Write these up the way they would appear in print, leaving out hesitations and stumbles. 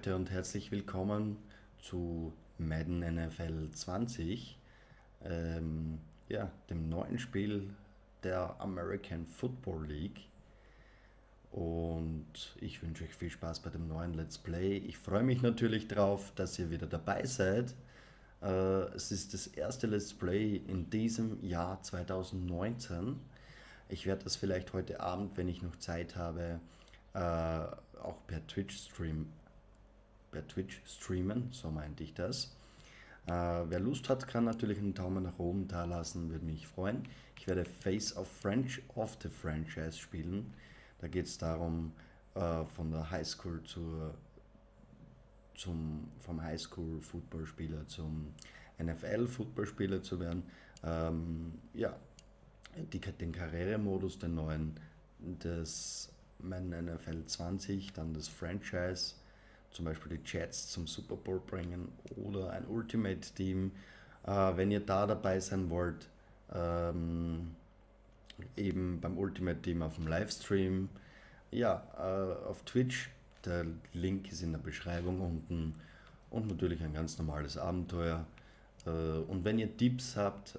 Leute und herzlich willkommen zu Madden NFL 20, dem neuen Spiel der American Football League. Und ich wünsche euch viel Spaß bei dem neuen Let's Play. Ich freue mich natürlich drauf, dass ihr wieder dabei seid. Es ist das erste Let's Play in diesem Jahr 2019. Ich werde das vielleicht heute Abend, wenn ich noch Zeit habe, auch per Twitch streamen, so meinte ich das. Wer Lust hat, kann natürlich einen Daumen nach oben da lassen, würde mich freuen. Ich werde Face of the Franchise spielen. Da geht es darum, von der Highschool vom Highschool-Footballspieler zum NFL-Footballspieler zu werden. Den Karrieremodus, den neuen, des Madden NFL 20, dann das Franchise, zum Beispiel die Jets zum Super Bowl bringen oder ein Ultimate Team. Wenn ihr da dabei sein wollt, eben beim Ultimate Team auf dem Livestream, auf Twitch, der Link ist in der Beschreibung unten, und natürlich ein ganz normales Abenteuer. Und wenn ihr Tipps habt,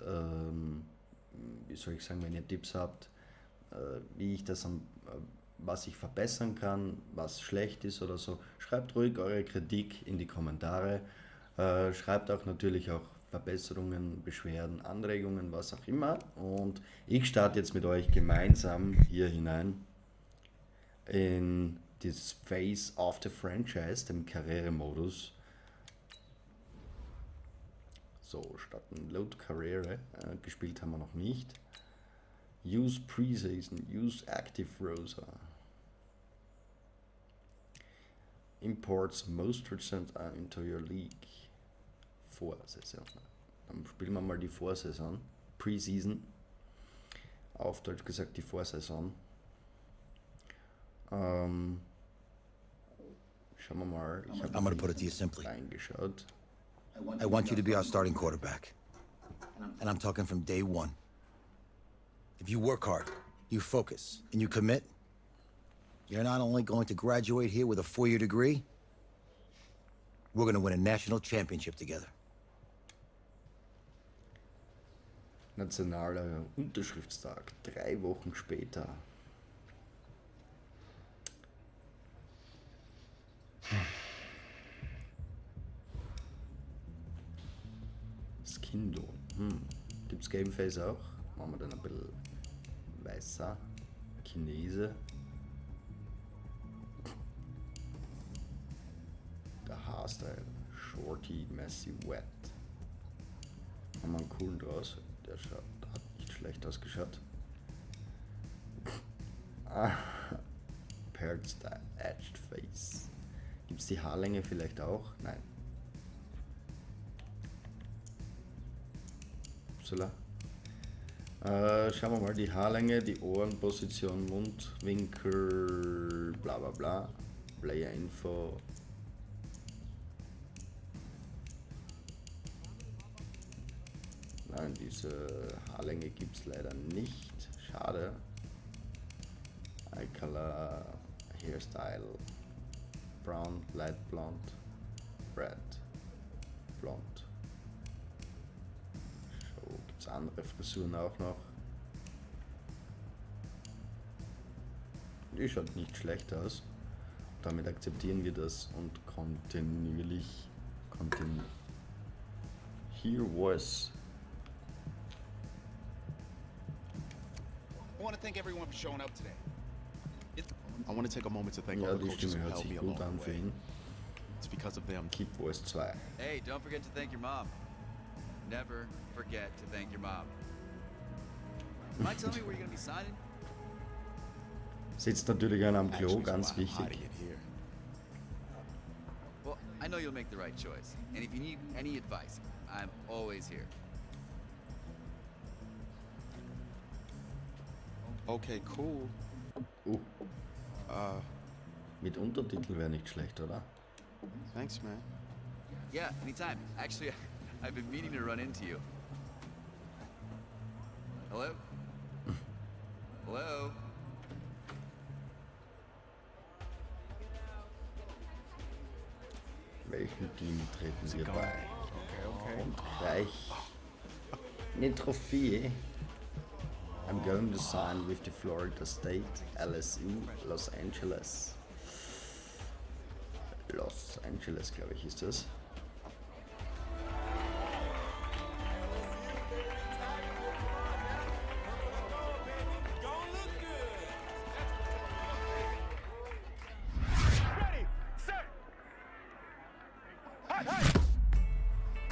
wie ich das was ich verbessern kann, was schlecht ist oder so, schreibt ruhig eure Kritik in die Kommentare. Schreibt auch natürlich auch Verbesserungen, Beschwerden, Anregungen, was auch immer. Und ich starte jetzt mit euch gemeinsam hier hinein in das Face of the Franchise, dem Karrieremodus. So, starten Load Karriere. Gespielt haben wir noch nicht. Use Preseason, use Active Rosa. Imports most recent into your league. Vorsaison. Dann spielen wir mal die Vorsaison. Preseason. Auf Deutsch gesagt die Vorsaison. Schauen wir mal. Ich habe reingeschaut. I want you to be our starting quarterback. And I'm talking from day one. If you work hard, you focus, and you commit, you're not only going to graduate here with a 4-year degree, we're going to win a national championship together. Nationaler Unterschriftstag, 3 Wochen später. Skindo. Gibt's Gameface auch? Machen wir dann ein bisschen weißer. Chinese. Der Haarstyle. Shorty, messy, wet. Haben wir einen coolen draus. Der hat nicht schlecht ausgeschaut. Paired Style, Edged Face. Gibt's die Haarlänge vielleicht auch? Nein. Upsala. Schauen wir mal die Haarlänge, die Ohrenposition, Mundwinkel, bla bla bla. Player Info. Nein, diese Haarlänge gibt es leider nicht. Schade. Eye Color, Hairstyle, Brown, Light Blonde, Red, Blond. So, gibt es andere Frisuren auch noch. Die schaut nicht schlecht aus. Damit akzeptieren wir das und kontinuierlich. Here was. I want to thank everyone for showing up today. I want to take a moment to thank all the Die coaches Stimme who hört helped me sich along gut an the für way. ihn. It's because of them. Keep Voice 2. Hey, don't forget to thank your mom. Never forget to thank your mom. Mind telling me where you're gonna be signing? Sitzt natürlich einer am Klo, Actually, ganz so I'm hiding wichtig. it here. Well, I know you'll make the right choice. And if you need any advice, I'm always here. Okay, cool. Mit Untertitel wäre nicht schlecht, oder? Thanks, man. Yeah, anytime. Actually, I've been meaning to run into you. Hello? Hello? welchem Team treten wir bei? Okay. Und gleich eine Trophäe. I'm going to sign with the Florida State, LSU, Los Angeles. Los Angeles, glaube ich, ist das.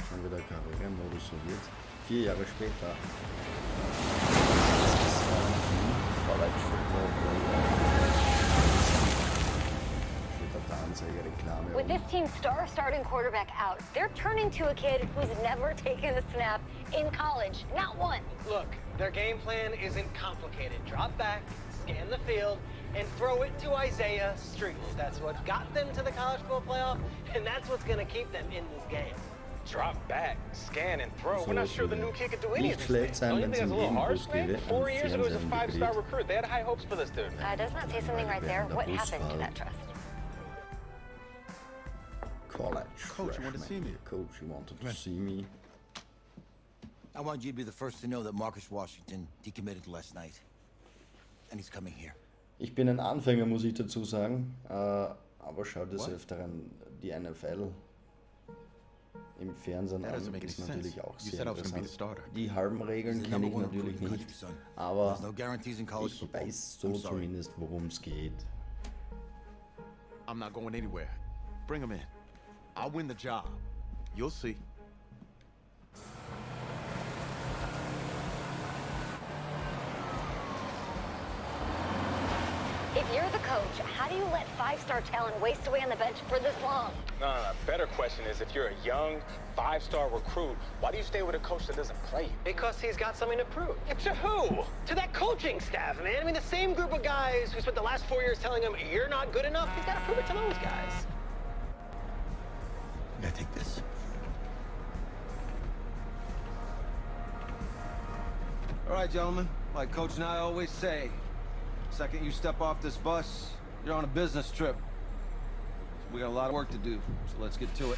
Schon wieder Karrieremodus so wird. 4 Jahre später. College Football Reklame. With this team's starting quarterback out, they're turning to a kid who's never taken a snap in college. Not one. Look, their game plan isn't complicated. Drop back, scan the field, and throw it to Isaiah Streets. That's what got them to the college football playoff, and that's what's going to keep them in this game. Drop back, scan, and throw. We're not sure the new kid could do any of Nicht these schlecht things. Don't sein, you wenn think es that's a im little harsh, Inbus man? gäbe. 4 years ago, he was a Fernsehen 5-star gedreht. recruit. They had high hopes for this dude. Doesn't that say something right there? What happened to that trust? College. Coach, you want to see me? Coach, you wanted to see me. I want you to be the first to know that Marcus Washington decommitted last night. And he's coming here. Ich bin ein Anfänger, muss ich dazu sagen. Aber schau des Öfteren die NFL im Fernsehen That an. doesn't make any Ist natürlich sense. auch You sehr said I was gonna be the interessant. starter. Die halben Regeln He's the kenne ich number one natürlich recruit in the nicht. country, son. Aber There's no guarantees in college ich football. weiß so I'm sorry. zumindest, worum es geht. I'm not going anywhere. Bring him in. I'll win the job. You'll see. If you're the coach, how do you let five-star talent waste away on the bench for this long? No. Better question is, if you're a young 5-star recruit, why do you stay with a coach that doesn't play you? Because he's got something to prove. To who? To that coaching staff, man. I mean, the same group of guys who spent the last 4 years telling him, you're not good enough, he's got to prove it to those guys. Yeah, take this. All right, gentlemen. Like Coach and I always say, second you step off this bus, you're on a business trip. We got a lot of work to do, so let's get to it.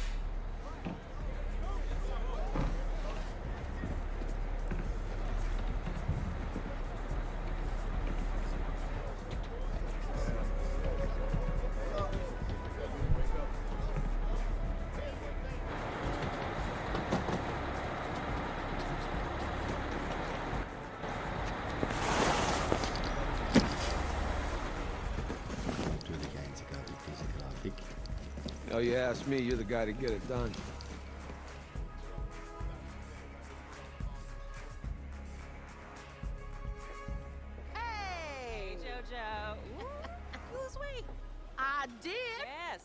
Natürlich einzigartig diese Grafik. Oh, you ask me, you're the guy to get it done. Hey, JoJo. You lose weight. I did. Yes.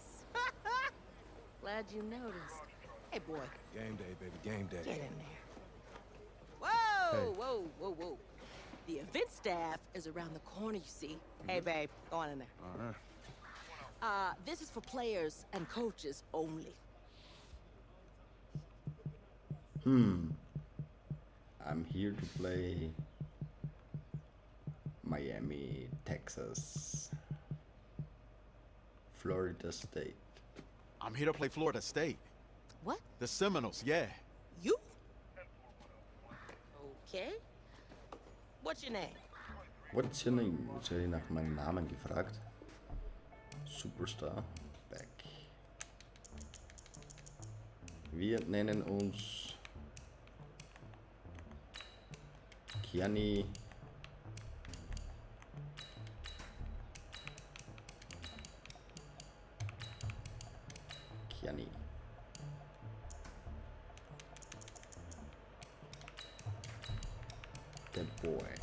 Glad you noticed. Hey, boy, Game day, baby, game day. get in there. Whoa, whoa. The event staff is around the corner, you see. Hey, babe, go on in there. All right. This is for players and coaches only. I'm here to play Miami, Texas, Florida State. I'm here to play Florida State. What? The Seminoles, yeah. You? Okay. What's your name? What's your name? Jetzt werde ich nach meinem Namen gefragt. Superstar Back. Wir nennen uns Kiani The Boy.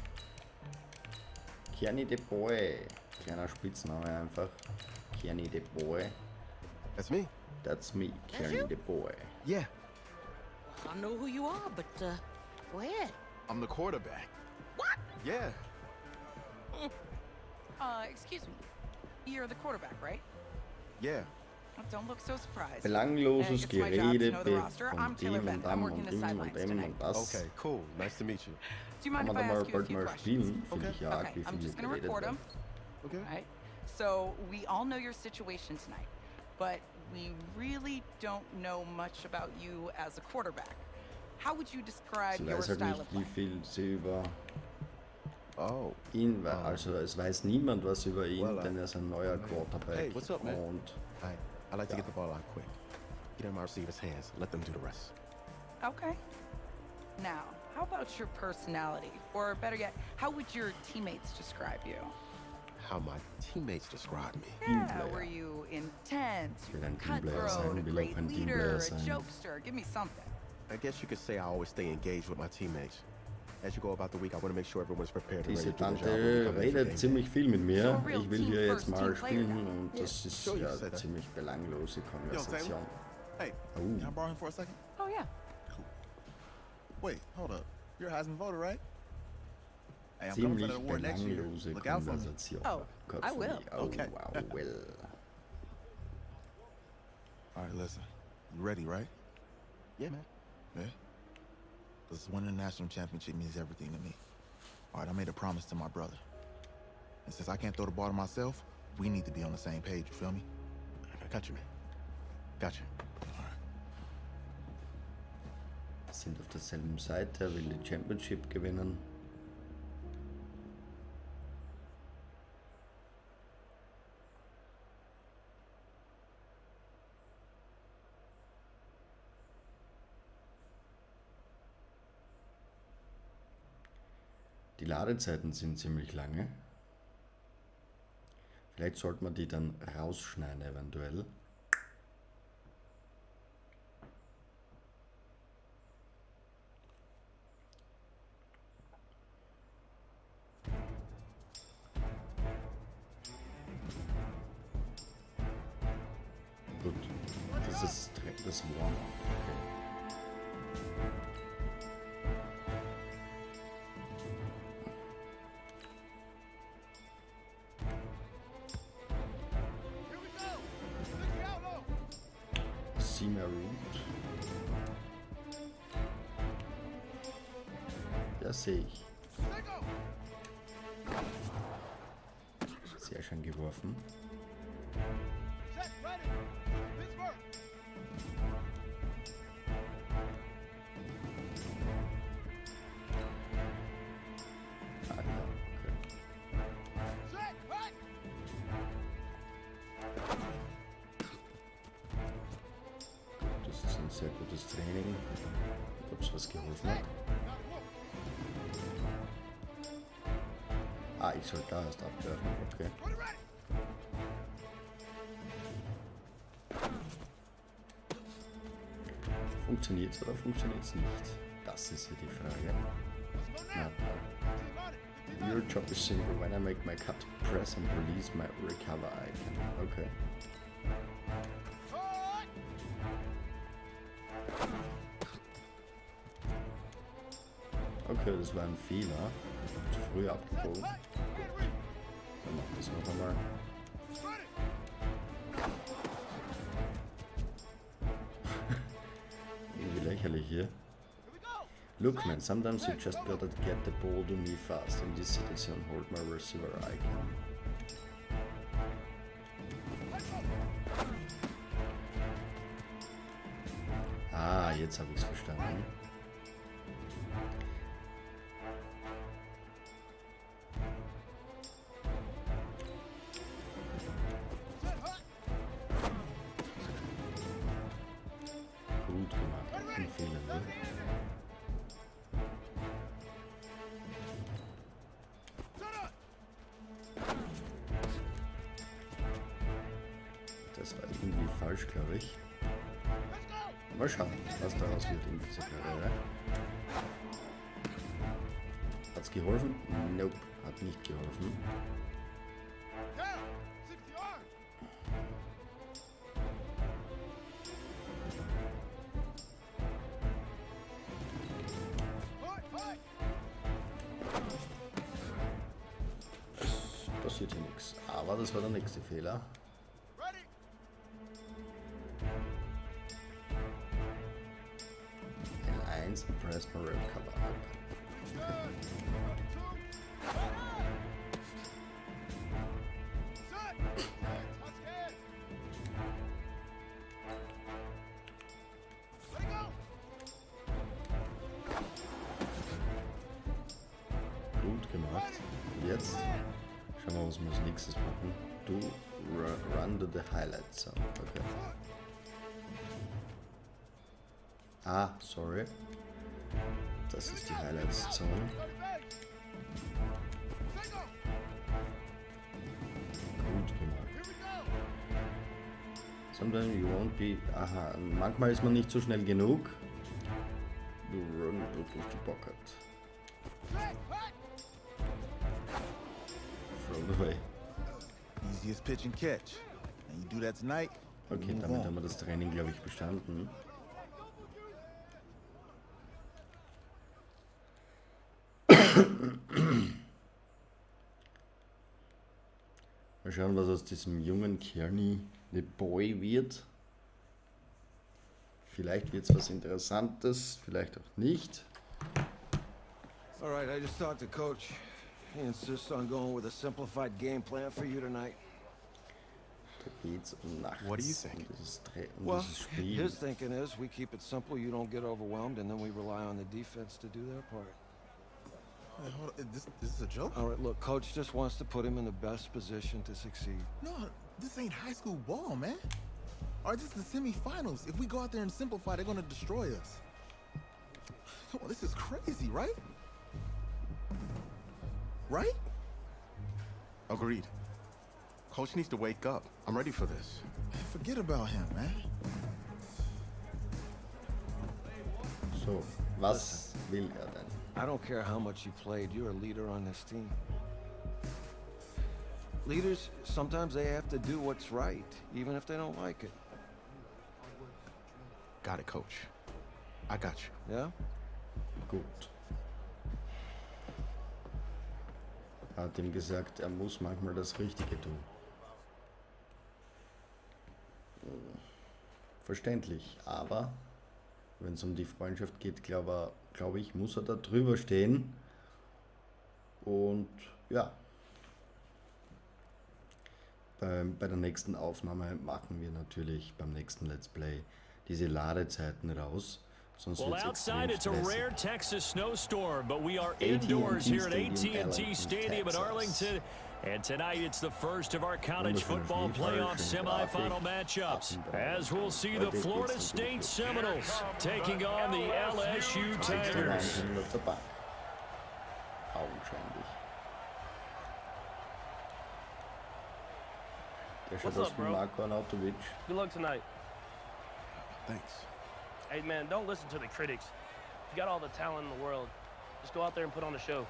Kiani The Boy. Kleiner Spitzname einfach. Kiani The Boy. That's me. That's me, That's Kiani you? The Boy. Yeah. I don't know who you are, but go ahead. I'm the quarterback. What? Yeah. Excuse me. You're the quarterback, right? Yeah. Don't look so surprised. Belangloses It's my job to Gerede know the roster. von I'm Taylor dem Bennett. und I'm dem working und the dem und sidelines dem tonight. und das. Okay, cool. Nice to meet you. Do you mind Kann if man I da mal ask you a bald few mal questions? spielen? Finde Okay. ich arg, Okay, wie I'm viel just gonna geredet record wird. them. Okay. Right? So we all know your situation tonight, but we really don't know much about you as a quarterback. How would you describe Sie your weiß halt style nicht, of wie play? viel sie über Oh. ihn weiß. Also es weiß niemand was über ihn, Well, denn er ist ein neuer Quarterback. Hey, what's up, man? Und I like to get the ball out quick. Get in my receiver's hands. Let them do the rest. Okay. Now, how about your personality? Or better yet, how would your teammates describe you? How my teammates describe me. Yeah, Teamplayer. were you intense, will ein Teamplayer cutthroat, sein, a will great auch ein leader, Teamplayer a sein. jokester? Give me something. I guess you could say I always stay engaged with my teammates. As you go about the week, I want to make sure everyone's prepared and Diese ready to do the job when we Tante come in for game redet day. ziemlich viel mit mir. So a real Ich will hier jetzt mal team-first, team-player spielen now. und das ist Sure you ja said that. ziemlich belanglose Konversation. Hey, Oh. can I borrow him for a second? Oh, yeah. Wait, hold up. You're a Heisman voter, right? Hey, I'm coming for Ziemlich the award next year. belanglose Look out for me. Konversation. Oh, Gott I von will. mir. Oh, Okay. wow, well. All right, listen. You ready, right? Yeah, man. Yeah? Because winning the national championship means everything to me. All right, I made a promise to my brother. And since I can't throw the ball to myself, we need to be on the same page, you feel me? I got you, man. Got you. All right. Sind auf derselben Seite, er will die Championship gewinnen. Die Ladezeiten sind ziemlich lange. Vielleicht sollte man die dann rausschneiden eventuell. Gut, das ist direkt das Warm-up. Okay. See my route. Ja, sehe ich. Sehr schön geworfen. Ah, ja, okay. Das ist ein sehr gutes Training. Ob es was geholfen hat. Ah, ich soll da erst abwerfen. Okay. Funktioniert's oder funktioniert's nicht? Das ist hier die Frage. Na, your job is simple. When I make my cut, press and release my recover icon. Okay. Okay, das war ein Fehler. Zu früh abgebogen. Dann mach das noch einmal. Irgendwie lächerlich hier. Look man, sometimes you just gotta get the ball to me fast. In this situation, hold my receiver icon. Ah, jetzt habe ich es verstanden. Gut gemacht. Ein Fehler, ne? Das war irgendwie falsch, glaube ich. Mal schauen, was daraus wird in dieser Karriere. Hat's geholfen? Nope, hat nicht geholfen. Es passiert hier nichts. Aber das war der nächste Fehler. L1 and press my red cover icon. Gut gemacht. Und jetzt schauen wir, was wir als nächstes machen. Du run to the highlight zone. Okay. Ah, sorry. Das ist die Highlights Zone. Gut gemacht. Sometimes you won't be... Aha, manchmal ist man nicht so schnell genug. You run out of the pocket. Throw it away. Easiest pitch and catch. And you do that tonight. Okay, damit haben wir das Training, glaube ich, bestanden. Mal schauen, was aus diesem jungen Kearney the Boy wird. Vielleicht wird es was Interessantes, vielleicht auch nicht. All right, I just talked to Coach. He insists on going with a simplified game plan for you tonight. Da geht's um nachts. What do you think? Well, dieses Spiel. his thinking is we keep it simple, you don't get overwhelmed, and then we rely on the defense to do their part. Wait, hold on. This is a joke? All right, look, Coach just wants to put him in the best position to succeed. No, this ain't high school ball, man. All right, this is the semifinals. If we go out there and simplify, they're gonna destroy us. Come on, this is crazy, right? Right? Agreed. Coach needs to wake up. I'm ready for this. Forget about him, man. So, was will denn? I don't care how much you played, you're a leader on this team. Leaders, sometimes they have to do what's right, even if they don't like it. Got it, Coach. I got you. Yeah? Gut. Er hat ihm gesagt, er muss manchmal das Richtige tun. Verständlich, aber wenn es um die Freundschaft geht, glaube ich, muss er da drüber stehen. Und ja, bei der nächsten Aufnahme machen wir natürlich beim nächsten Let's Play diese Ladezeiten raus. Sonst Well, wird's outside it's a extrem rare stressig. Texas snowstorm, but we are AT&T indoors here at Stadium, AT&T Stadium in Texas. Arlington. And tonight it's the first of our college football playoff semifinal matchups, as we'll see the Florida State Seminoles taking on the LSU Tigers. Auf der Bank. Augenscheinlich. Der schaut aus wie Marco Arnautovic. Good luck tonight. Thanks. Hey, man, don't listen to the critics. You got all the talent in the world. Just go out there and put on a show.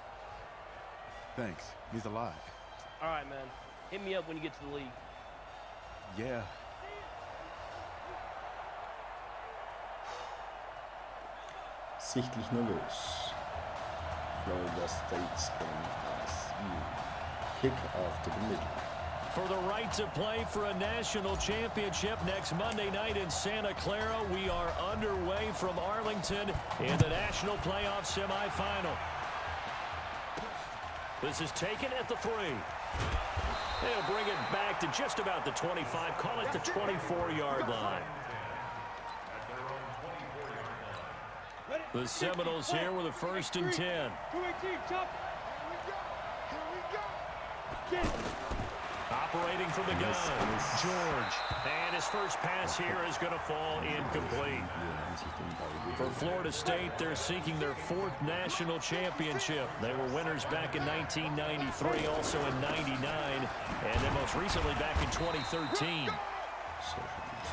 Thanks. Means a lot. All right, man. Hit me up when you get to the league. Yeah. Sichtlich nervös. Florida State's going LSU. Kick off to the middle. For the right to play for a national championship next Monday night in Santa Clara, we are underway from Arlington in the national playoff semifinal. This is taken at the 3. They'll bring it back to just about the 25, call it the 24-yard line. The Seminoles here with a 1st and 10. Operating from the gun, George. And his first pass here is going to fall incomplete. For Florida State, they're seeking their 4th national championship. They were winners back in 1993, also in 99, and then most recently back in 2013.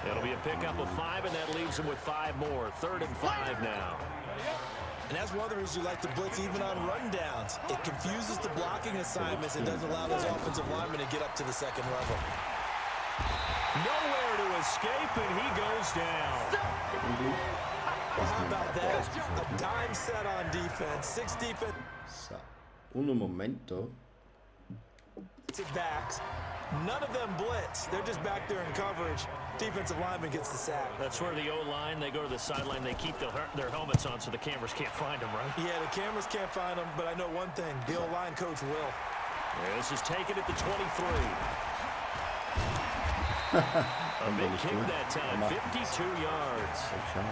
It'll be a pickup of 5, and that leaves them with 5 more. 3rd and 5 now. And that's one of the reasons you like to blitz even on rundowns. It confuses the blocking assignments and doesn't allow those offensive linemen to get up to the 2nd level. Nowhere to escape, and he goes down. Well, how about that? A dime set on defense. 6 defense. So, un momento. Backs. None of them blitz. They're just back there in coverage. Defensive lineman gets the sack. That's where the O-line, they go to the sideline, they keep their helmets on so the cameras can't find them, right? Yeah, the cameras can't find them, but I know one thing. The O-line coach will. This is taken at the 23. A big kick that time, 52 yards.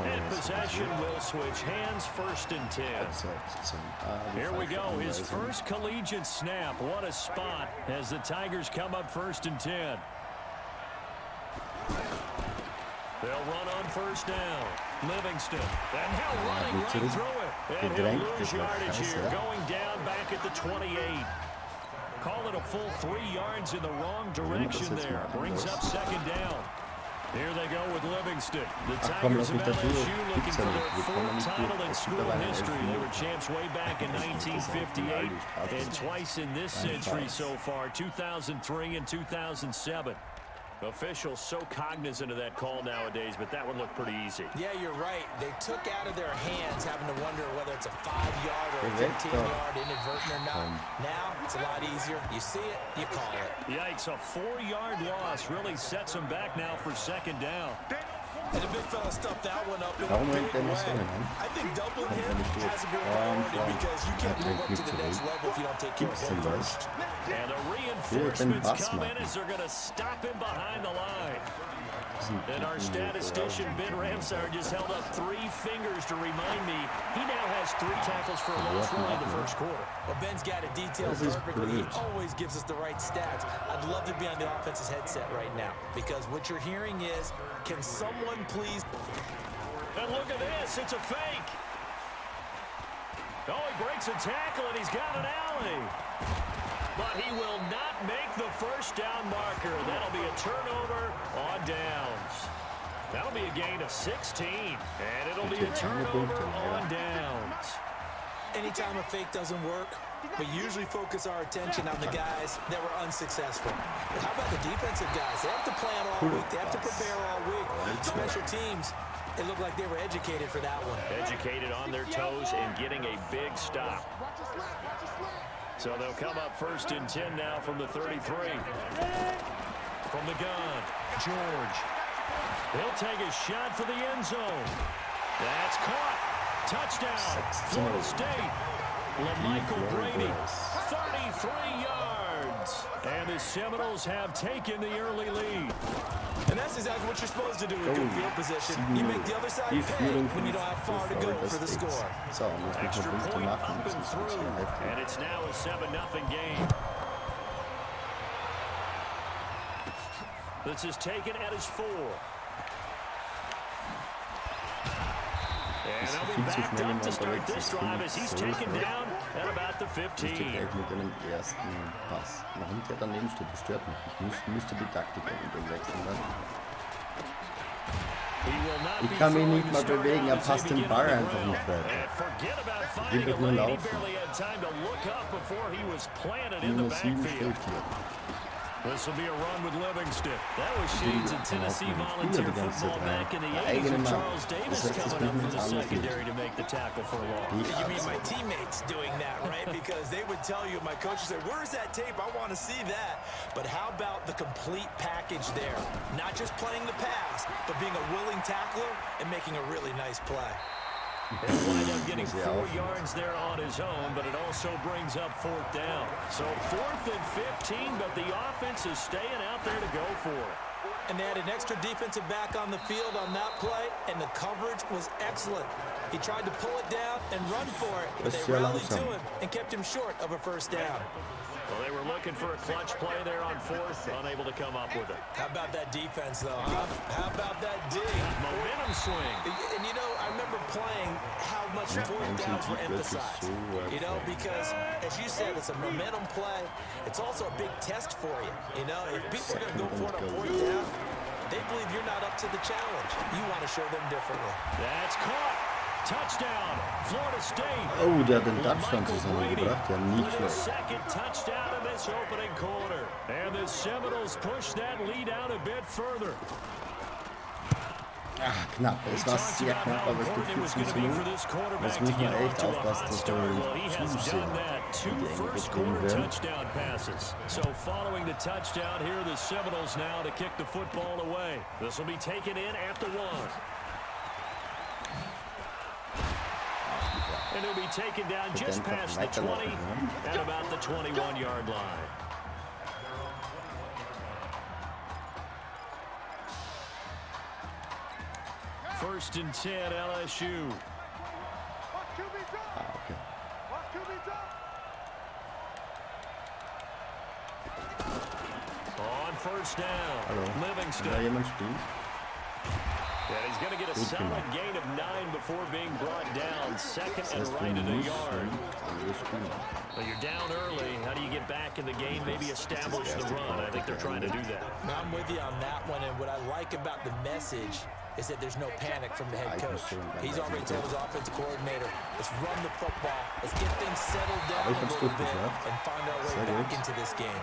And possession will switch hands, 1st and 10. Here we go, his first collegiate snap. What a spot as the Tigers come up 1st and 10. They'll run on 1st down. Livingston. And he'll running right through it. And he'll lose yardage here, going down back at the 28. Call it a full 3 yards in the wrong direction there. Brings up 2nd down. Here they go with Livingston. The Tigers of LSU looking for their 4th title in school history. They were champs way back in 1958 and twice in this century so far, 2003 and 2007. Officials so cognizant of that call nowadays, but that one looked pretty easy. Yeah, you're right. They took out of their hands having to wonder whether it's a 5-yard or a 15-yard inadvertent or not. Now, it's a lot easier. You see it, you call it. Yikes, a 4-yard loss really sets them back now for 2nd down. And the big fella stuffed that one up in a big way. I think doubling him has to be a priority because you can't move up to the next level if you don't take care of him first. And the reinforcements come in as they're going to stop him behind the line. And our statistician, Ben Ramsar, just held up 3 fingers to remind me he now has 3 tackles for a loss run in the 1st quarter. Well, Ben's got it detailed perfectly. He always gives us the right stats. I'd love to be on the offense's headset right now because what you're hearing is, can someone please... And look at this. It's a fake. Oh, he breaks a tackle, and he's got an alley. But he will not make the 1st down marker. That'll be a turnover on downs. That'll be a gain of 16. And it'll be a turnover on downs. Anytime a fake doesn't work, we usually focus our attention on the guys that were unsuccessful. But how about the defensive guys? They have to plan all week. They have to prepare all week. Special teams, it looked like they were educated for that one. Educated on their toes and getting a big stop. So they'll come up 1st and 10 now from the 33. From the gun, George. He'll take a shot for the end zone. That's caught. Touchdown, Florida State. LaMichael Brady, 33 yards. And the Seminoles have taken the early lead. And that's exactly what you're supposed to do in good field position. You make the other side pay when you don't have far to go for the score. Extra point up and through. And it's now a 7-0 game. This is taken at his 4. And they'll be backed up to start this drive as he's taken down at about the 15. Mit dem ersten Pass. Warum der daneben steht, das stört mich. Ich müsste die Taktik eventuell wechseln dann. Ich kann mich nicht mal bewegen, er passt den Ball einfach nicht weiter. Ich will doch nur laufen. Nummer 7 schläft hier. This will be a run with Livingston. That was Shades of Tennessee Volunteer football back in the 80s with Charles Davis coming up from the secondary to make the tackle for a loss. You mean my teammates doing that, right? Because they would tell you, my coach would say, where's that tape? I want to see that. But how about the complete package there? Not just playing the pass, but being a willing tackler and making a really nice play. He'll wind up getting 4 yards there on his own, but it also brings up 4th down. So 4th and 15, but the offense is staying out there to go for it. And they had an extra defensive back on the field on that play, and the coverage was excellent. He tried to pull it down and run for it, but they rallied to him and kept him short of a 1st down. Well, they were looking for a clutch play there on 4th, unable to come up with it. How about that defense, though, huh? How about that D? Momentum swing. And, you know, I remember playing how much 4th downs were emphasized. You know, because, as you said, it's a momentum play. It's also a big test for you. You know, if people are going to go for it on 4th down, they believe you're not up to the challenge. You want to show them differently. That's caught. Touchdown, Florida State. Oh, der hat den Touchdown zusammengebracht, ja nicht schlecht. Second touchdown in this opening quarter. And the Seminoles push that lead out a bit further. Ach, knapp. Es war sehr knapp, aber es geht 15-0. Jetzt müssen wir echt aufpassen, dass wir zusehen, wie die enge betrieben werden. So following the touchdown, here are the Seminoles now to kick the football away. This will be taken in at the 1. And he'll be taken down just past the 20 at about the 21-yard line. First and 10, LSU. Okay. On first down, Hallo. Livingston. Will da jemand spielen? And he's going to get a Gut solid gemacht. gain of 9 before being brought down. Second Das and heißt, right wir in the müssen yard. alle spielen. Well, you're down early. How do you get back in the game? Maybe establish the run. I think they're trying to do that. I'm with you on that one, and what I like about the message is that there's no panic from the head coach. He's already told his offensive coordinator, let's run the football, let's get things settled down a little bit and find our way back into this game.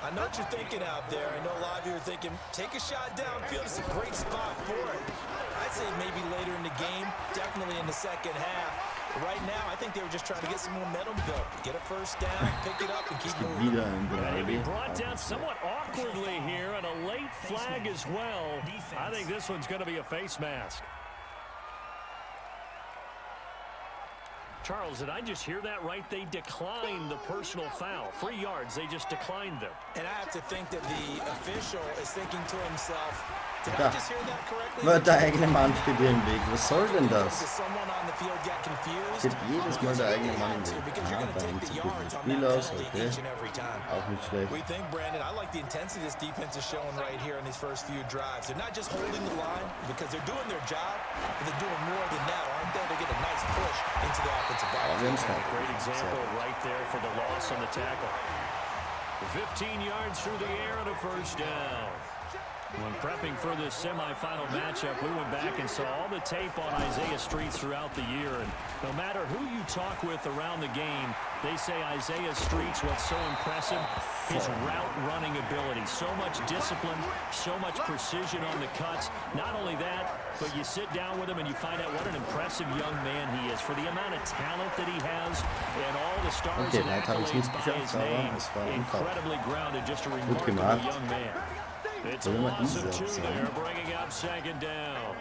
I know what you're thinking out there. I know a lot of you are thinking, take a shot downfield. It's a great spot for it. I'd say maybe later in the game, definitely in the second half. But right now, I think they were just trying to get some momentum built. Get a first down, pick it up, and keep moving. And he'll be brought down somewhat awkwardly here, and a late flag as well. I think this one's going to be a face mask. Charles, did I just hear that right? They declined the personal foul. 3 yards, they just declined them. And I have to think that the official is thinking to himself, did I Da just hear that correctly? wird der eigene Mann für den Weg. Was soll denn das? Does someone on the field get confused? Geht jedes Mal der eigene Mann im Weg. Because you're Ah, going to da take ein the zu yards gutes on Spiel that aus. penalty Okay. each and every time. Auch nicht schlecht. We think, Brandon, I like the intensity this defense is showing right here in these first few drives. They're not just holding the line because they're doing their job, but they're doing more than that, aren't they? They get a nice push into the offensive backfield. Great example right there for the loss on the tackle. 15 yards through the air and a first down. When prepping for this semifinal matchup, we went back and saw all the tape on Isaiah Streets throughout the year. And no matter who you talk with around the game, they say Isaiah Streets, what's so impressive, his route running ability. So much discipline, so much precision on the cuts. Not only that, but you sit down with him and you find out what an impressive young man he is for the amount of talent that he has and all the stars and accolades by his name. Incredibly grounded, just a remarkable young man. It's a loss of 2 there, bringing up second down.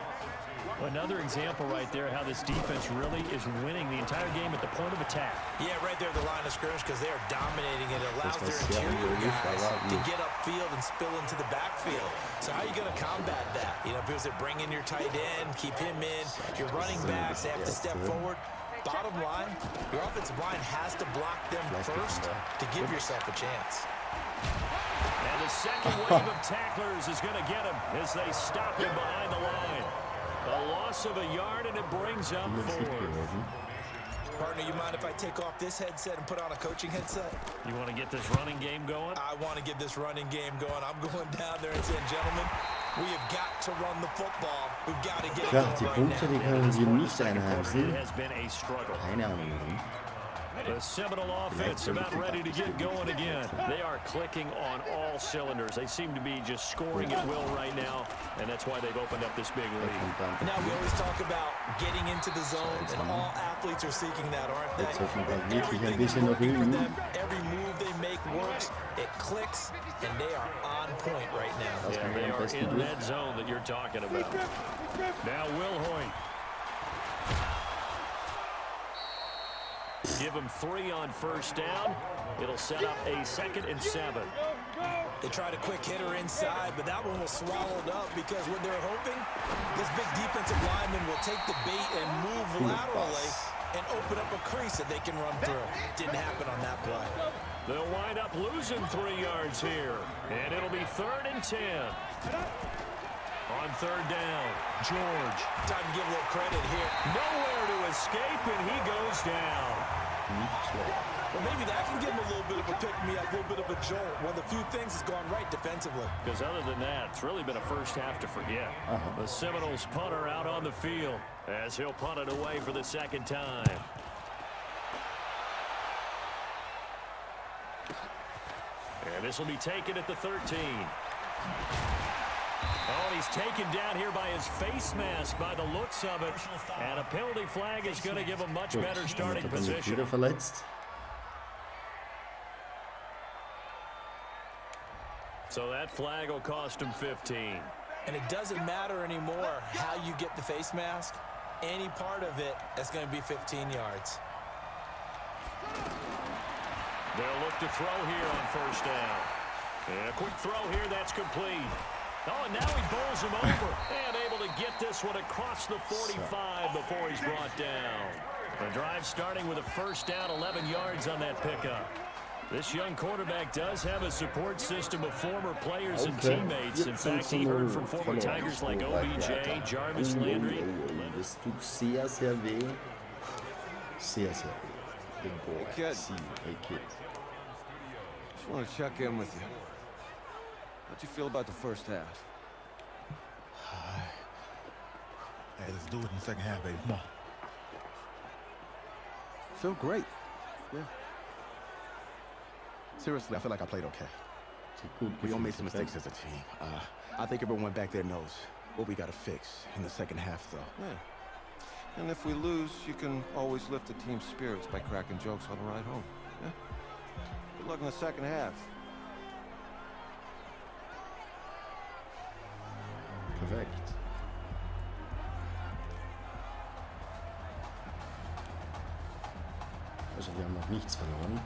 Another example right there how this defense really is winning the entire game at the point of attack. Yeah, right there at the line of scrimmage because they are dominating it. It allows their interior guys to get upfield and spill into the backfield. So how are you going to combat that? You know, because they bring in your tight end, keep him in. Your running backs, they have to step forward. Bottom line, your offensive line has to block them first to give yourself a chance. And the second wave of tacklers is going to get him as they stop him behind the line. A loss of a yard, and it brings up 4. Partner, you mind if I take off this headset and put on a coaching headset? You want to get this running game going? I want to get this running game going. I'm going down there and saying, gentlemen, we have got to run the football. We've got to get it Klar, going die right Punkte, die now. können wir nicht einheimsen. It has been a struggle. Keine Ahnung warum. The Seminole offense about ready to get going again. They are clicking on all cylinders. They seem to be just scoring at will right now, and that's why they've opened up this big lead. Now, we always talk about getting into the zone, and all athletes are seeking that, aren't they? Everything's working for them. Every move they make works. It clicks, and they are on point right now. Yeah, they are in that zone that you're talking about. Now, Will Hoyt. Give him 3 on first down. It'll set up a 2nd and 7. They tried a quick hitter inside, but that one was swallowed up because what they're hoping, this big defensive lineman will take the bait and move laterally and open up a crease that they can run through. Didn't happen on that play. They'll wind up losing 3 yards here, and it'll be 3rd and 10. On 3rd down, George. Time to give a little credit here. Nowhere to escape, and he goes down. Well, maybe that can give him a little bit of a pick-me-up, a little bit of a jolt. One of the few things that's gone right defensively. Because other than that, it's really been a first half to forget. The Seminoles punter out on the field as he'll punt it away for the 2nd time. And this will be taken at the 13. Oh, he's taken down here by his face mask by the looks of it. And a penalty flag is going to give a much better starting position. Wieder verletzt. So that flag will cost him 15. And it doesn't matter anymore how you get the face mask. Any part of it is going to be 15 yards. They'll look to throw here on first down. And a quick throw here, that's complete. Oh, and now he bowls him over. And able to get this one across the 45 before he's brought down. The drive starting with a first down, 11 yards on that pickup. This young quarterback does have a support system of former players and teammates. In fact, he heard from former Tigers like OBJ, Jarvis Landry. Das tut sehr, sehr weh. Sehr, sehr weh. Good boy. Kid. Hey, kid. Just want to check in with you. How'd you feel about the first half? Hey, let's do it in the second half, baby. Come on. Feel great. Yeah. Seriously, I feel like I played okay. We all made some mistakes as a team. I think everyone back there knows what we got to fix in the second half, though. Yeah. And if we lose, you can always lift the team's spirits by cracking jokes on the ride home. Yeah? Good luck in the second half. Perfekt. Also wir haben noch nichts verloren.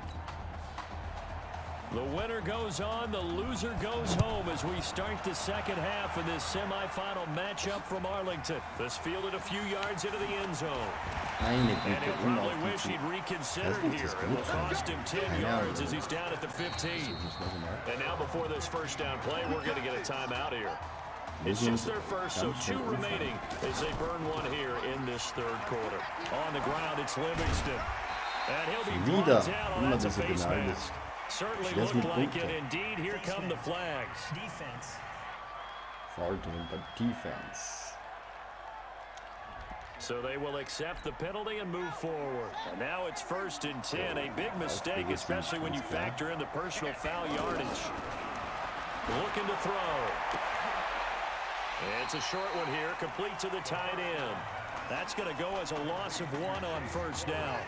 The winner goes on, the loser goes home as we start the second half in this semifinal matchup from Arlington. This fielded a few yards into the end zone. And he'll probably wish he'd reconsidered here. It will cost him 10 yards as he's down at the 15. And now before this first down play, we're going to get a timeout here. It's just their first, so 2 remaining as they burn one here in this third quarter. On the ground, it's Livingston. And he'll be brought down on that's a face mask. Certainly looked like it. Indeed, here come the flags. Defense. Foul doing, but defense. So they will accept the penalty and move forward. And now it's 1st and 10. A big mistake, especially when you factor in the personal foul yardage. Looking to throw. It's a short one here, complete to the tight end. That's going to go as a loss of 1 on first down.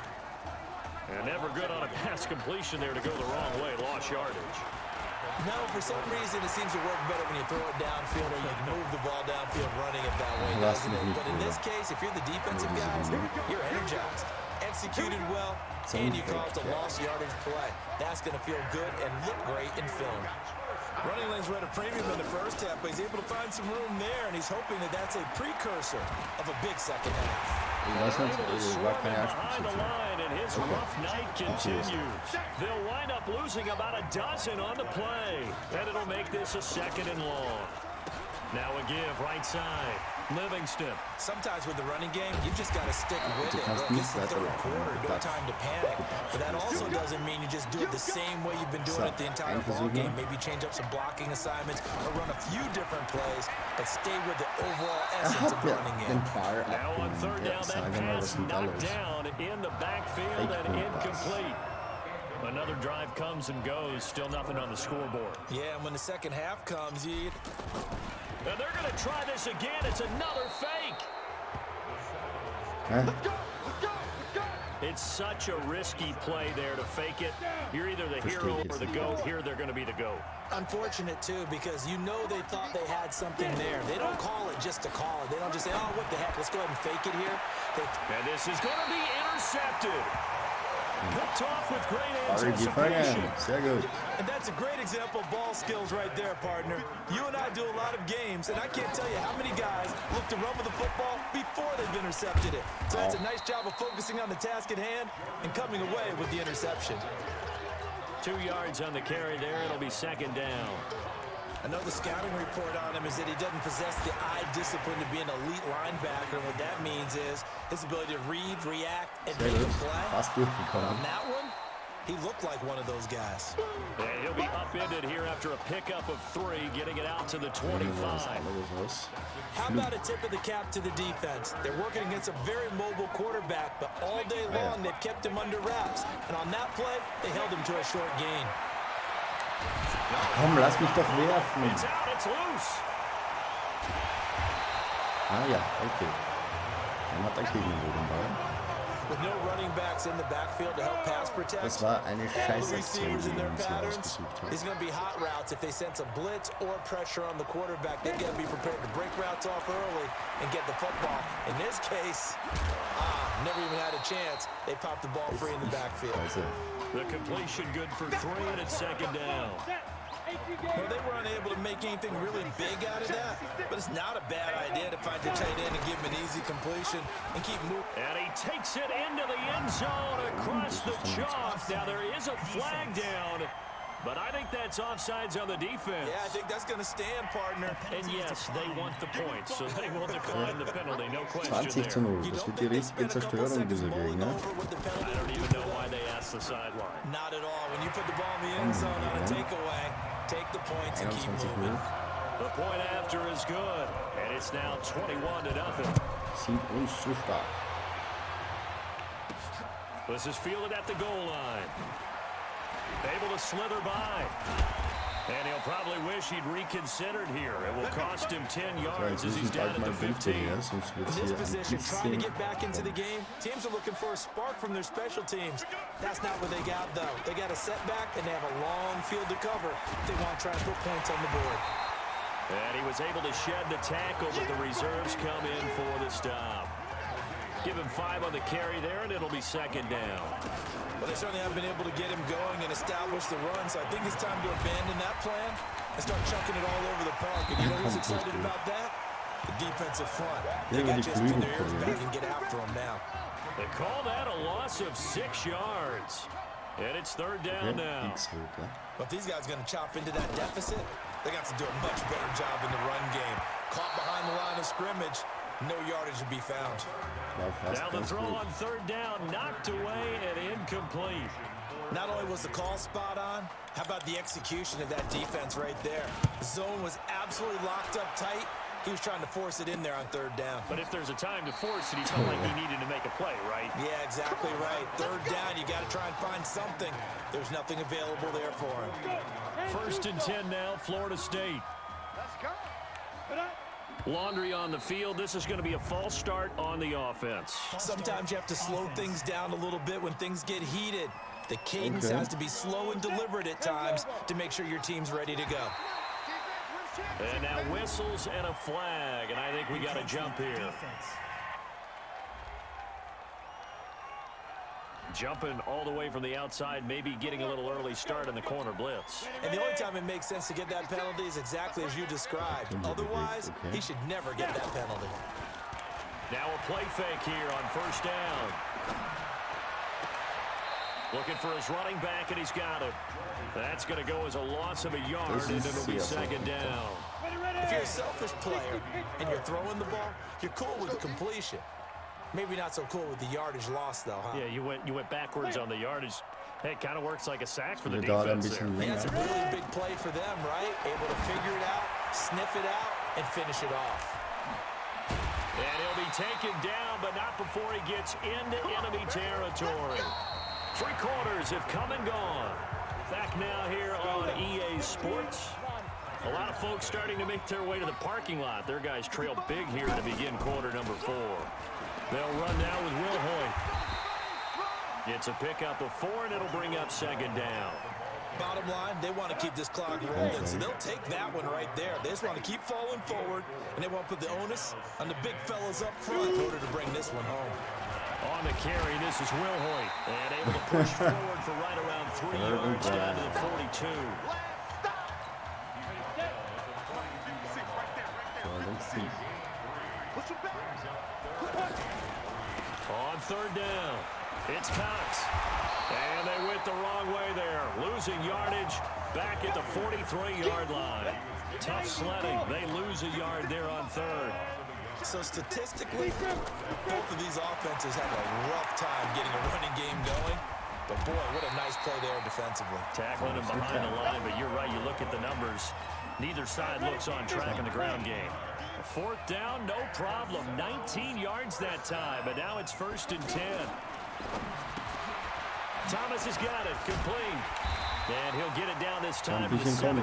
And never good on a pass completion there to go the wrong way. Lost yardage. No, for some reason it seems to work better when you throw it downfield or you move the ball downfield running it that way, doesn't it? But in this case, if you're the defensive guys, you're energized. Executed well, and you caused a lost yardage play. That's going to feel good and look great in film. Running lanes were at a premium in the first half, but he's able to find some room there, and he's hoping that that's a precursor of a big second half. Behind the line, and his rough night continues. They'll wind up losing about a dozen on the play, and it'll make this a 2nd and long. Now a give right side. Livingston. Sometimes with the running game, you just got to stick with it. Look, it's the third quarter, no time to panic. But that also doesn't mean you just do it the same way you've been doing it the entire ball game. Maybe change up some blocking assignments or run a few different plays, but stay with the overall essence of running game. Now on 3rd down, that pass knocked down in the backfield and incomplete. Another drive comes and goes, still nothing on the scoreboard. Yeah, and when the second half comes, and they're going to try this again. It's another fake. It's such a risky play there to fake it. You're either the hero or the GOAT. Here they're going to be the GOAT. Unfortunate, too, because you know they thought they had something there. They don't call it just to call it. They don't just say, oh, what the heck, let's go ahead and fake it here. And this is going to be intercepted. Picked off with great anticipation. And that's a great example of ball skills right there, partner. You and I do a lot of games, and I can't tell you how many guys look to run with the football before they've intercepted it. So that's a nice job of focusing on the task at hand and coming away with the interception. 2 yards on the carry there. It'll be 2nd down. I know the scouting report on him is that he doesn't possess the eye discipline to be an elite linebacker. And what that means is his ability to read, react, and make a play. On that one, he looked like one of those guys. And he'll be upended here after a pickup of 3, getting it out to the 25. How about a tip of the cap to the defense? They're working against a very mobile quarterback, but all day long they've kept him under wraps. And on that play, they held him to a short gain. Komm, lass mich doch werfen. It's out, it's loose. Ah ja, okay. Dann hat er gegen den Ball. With no running backs in the backfield to help pass protect. Das war eine Scheißaktion, die wir uns hier ausgesucht haben. It's going to be hot routes if they sense a blitz or pressure on the quarterback. They got to be prepared to break routes off early and get the football. In this case, never even had a chance. They popped the ball free in the backfield. The completion good for 3, and it's 2nd down. Well, they were unable to make anything really big out of that, but it's not a bad idea to find your tight end and give him an easy completion and keep moving. And he takes it into the end zone across the chalk. Now, there is a flag down, but I think that's offsides on the defense. Yeah, I think that's going to stand, partner. And yes, they want the points, so they will decline the penalty, no question 20:0. Das wird die richtige Zerstörung, dieser Gegner. I don't even know why they asked the sideline. Not at all. When you put the ball in the end zone on a takeaway, take the points and keep moving. The point after is good, and it's now 21-0. Sieht uns zu stark. This is fielded at the goal line. Able to slither by. And he'll probably wish he'd reconsidered here. It will cost him 10 yards as he's down at the 15. In this position, trying to get back into the game, teams are looking for a spark from their special teams. That's not what they got, though. They got a setback, and they have a long field to cover. They want to try and put points on the board. And he was able to shed the tackle, but the reserves come in for the stop. Give him 5 on the carry there, and it'll be second down. Well, they certainly haven't been able to get him going and establish the run, so I think it's time to abandon that plan and start chunking it all over the park. And you know who's excited about that? The defensive front. They got just spin their ears back and get after him now. They call that a loss of 6 yards. And it's third down now. But if these guys are going to chop into that deficit, they got to do a much better job in the run game. Caught behind the line of scrimmage, no yardage to be found. Now the throw on third down, knocked away and incomplete. Not only was the call spot on, how about the execution of that defense right there? The zone was absolutely locked up tight. He was trying to force it in there on third down. But if there's a time to force it, he felt like he needed to make a play, right? Yeah, exactly right. Third down, you got to try and find something. There's nothing available there for him. First and 10 now, Florida State. Laundry on the field. This is going to be a false start on the offense. Sometimes you have to slow things down a little bit when things get heated. The cadence has to be slow and deliberate at times to make sure your team's ready to go. And now whistles and a flag, and I think we got a jump here. Jumping all the way from the outside, maybe getting a little early start in the corner blitz. And the only time it makes sense to get that penalty is exactly as you described. Otherwise, he should never get that penalty. Now a play fake here on first down. Looking for his running back, and he's got it. That's going to go as a loss of a yard, and it'll be second down. If you're a selfish player and you're throwing the ball, you're cool with the completion. Maybe not so cool with the yardage loss, though, huh? Yeah, you went backwards on the yardage. Hey, it kind of works like a sack for the defense there. Yeah, it's a really big play for them, right? Able to figure it out, sniff it out, and finish it off. And he'll be taken down, but not before he gets into enemy territory. 3 quarters have come and gone. Back now here on EA Sports. A lot of folks starting to make their way to the parking lot. Their guys trail big here to begin quarter number 4. They'll run now with Will Hoyt. It's a pickup of 4, and it'll bring up second down. Bottom line, they want to keep this clock rolling, so they'll take that one right there. They just want to keep falling forward, and they want to put the onus on the big fellas up front in order to bring this one home. On the carry, this is Will Hoyt, and able to push forward for right around 3 yards down to the 42. On third down, it's Cox. And they went the wrong way there. Losing yardage back at the 43-yard line. Tough sledding. They lose a yard there on third. So statistically, both of these offenses have a rough time getting a running game going. But boy, what a nice play there defensively. Tackling him behind the line, but you're right. You look at the numbers. Neither side looks on track in the ground game. Fourth down, no problem. 19 yards that time, but now it's first and 10. Thomas has got it, complete. And he'll get it down this time to 17.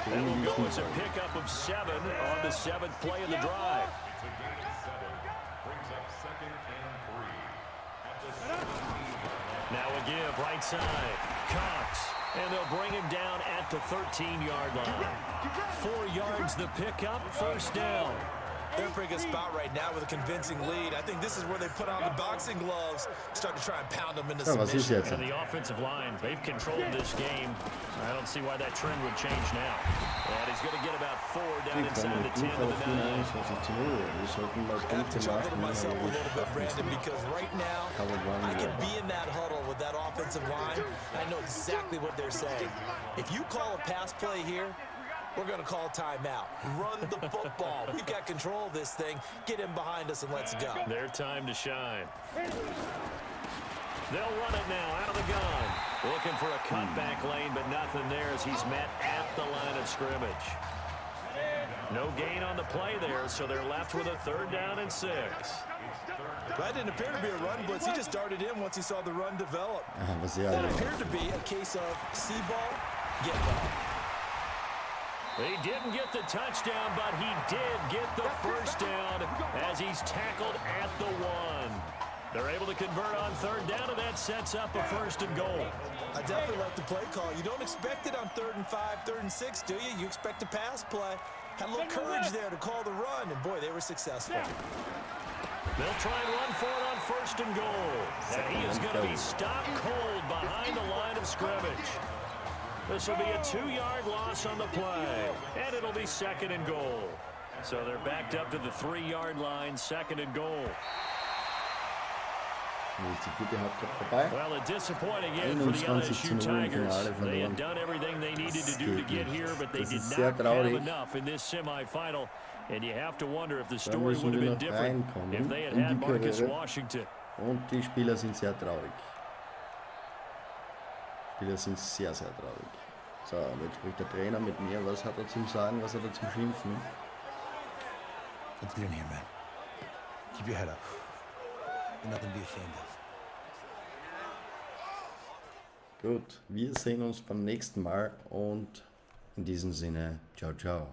That will go as a pickup of 7 on the 7th play of the drive. Now a give right side. Cox. And they'll bring him down at the 13-yard line. 4 yards the pickup, first down. They're in a pretty good spot right now with a convincing lead. I think this is where they put on the boxing gloves, start to try and pound them into submission. And the offensive line, they've controlled this game. I don't see why that trend would change now. And he's going to get about 4 down inside the 10 to the 9. I have to chuckle to myself a little bit, Brandon, because right now, I can be in that huddle with that offensive line. I know exactly what they're saying. If you call a pass play here, we're going to call timeout. Run the football. We've got control of this thing. Get him behind us and let's go. Their time to shine. They'll run it now out of the gun. Looking for a cutback lane, but nothing there as he's met at the line of scrimmage. No gain on the play there, so they're left with a 3rd down and 6. That didn't appear to be a run blitz. He just darted in once he saw the run develop. That appeared to be a case of see ball, get ball. He didn't get the touchdown, but he did get the first down as he's tackled at the 1. They're able to convert on 3rd down, and that sets up a 1st and goal. I definitely like the play call. You don't expect it on 3rd and 5, 3rd and 6, do you? You expect a pass play. Had a little courage there to call the run, and boy, they were successful. They'll try and run for it on 1st and goal. And he is going to be stopped cold behind the line of scrimmage. This will be a 2-yard loss on the play, and it'll be 2nd and goal. So they're backed up to the 3-yard line, 2nd and goal. Well, a disappointing end for the LSU Tigers. They had done everything they needed to do to get here, but they did not have enough in this semifinal. And you have to wonder if the story would have been different if they had had Marcus Washington. Und die Spieler sind sehr traurig. Die Spieler sind sehr, sehr traurig. So, jetzt spricht der Trainer mit mir. Was hat er zum Sagen? Was hat er zum Schimpfen? Let's get in here, man. Keep your head up. Nothing to be ashamed of. Gut, wir sehen uns beim nächsten Mal und in diesem Sinne, ciao, ciao.